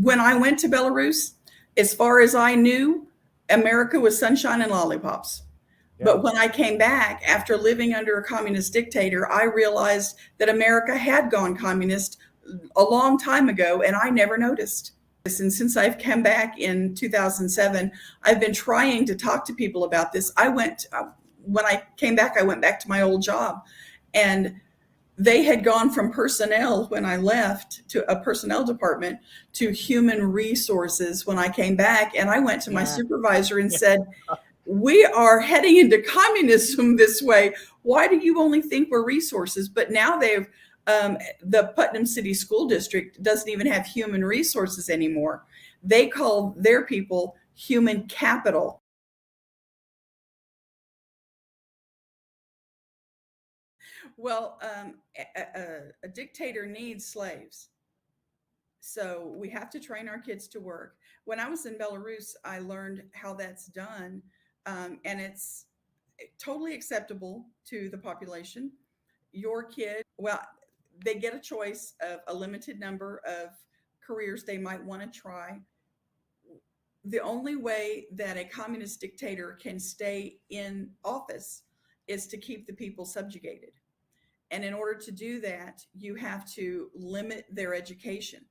When I went to Belarus, as far as I knew, America was sunshine and lollipops. Yeah. But when I came back after living under a communist dictator, I realized that America had gone communist a long time ago, and I never noticed. And since I've come back in 2007, I've been trying to talk to people about this. When I came back, I went back to my old job, and they had gone from personnel when I left to a personnel department to human resources when I came back. And I went to my Yeah. supervisor and said, we are heading into communism this way. Why do you only think we're resources? But now the Putnam City School District doesn't even have human resources anymore. They call their people human capital. Well, a dictator needs slaves. So we have to train our kids to work. When I was in Belarus, I learned how that's done, and it's totally acceptable to the population. Your kid, well, they get a choice of a limited number of careers they might want to try. The only way that a communist dictator can stay in office is to keep the people subjugated. And in order to do that, you have to limit their education.